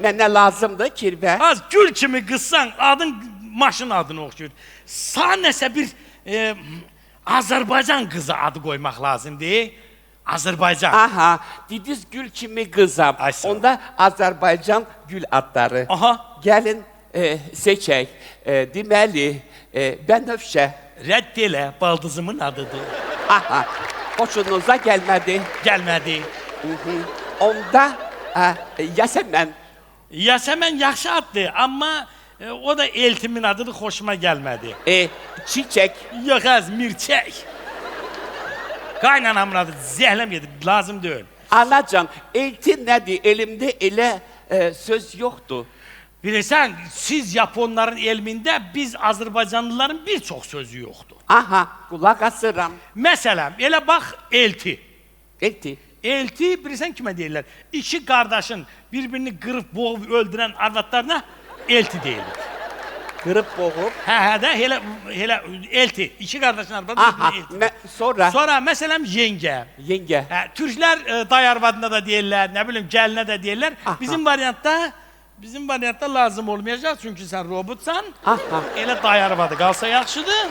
Mənə lazımdır kirvə. Az gül kimi qızsan, adın maşın adını oxşuyur. Sağ nəsə bir Azərbaycan qızı adı qoymaq lazımdır. Azərbaycan. Aha, dediz gül kimi qızam. Ay, sağ ol. Onda Azərbaycan gül adları. Aha. Gəlin seçək. Deməli, Bənövşə. Rədd elə, baldızımın adıdır. Aha, hoşunuza gəlmədi. Gəlmədi. Onda Yasəmən. Yasəmən yaxşı addır, amma o da eltimin adıdır, xoşuma gəlmədi. Çiçək. Yox az, mirçək. Qaynanamın adı, zəhləm gedir, lazım deyil. Anacan, elti nədir? Elimdə elə söz yoxdur. Bilirsən, siz Yaponların elmində biz Azərbaycanlıların bir çox sözü yoxdur. Aha, qulaq asıram. Məsələn, elə bax, elti. Elti. Elti, bilirsən kimə deyirlər? İki qardaşın bir-birini qırıb, boğub, öldürən arvadlarına elti deyilir. Qırıb boğub. Hə, də, elə elti. İki qardaşın arvadı Aha, elti. sonra? Sonra, məsələn, yengə. Yengə. Hə, türklər day arvadına da deyirlər, nə bilim, gəlinə də deyirlər. Bizim variantda lazım olmayacaq, çünki sən robotsan. Aha. Elə day arvadı qalsa yaxşıdır.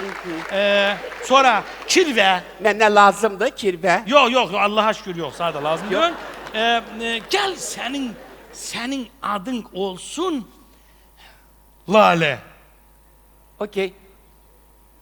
Sonra kirvə. Mənə lazımdır kirvə. Yox, Allaha şükür yox, sana da lazım deyil. Gəl sənin adın olsun Lalə. Okey.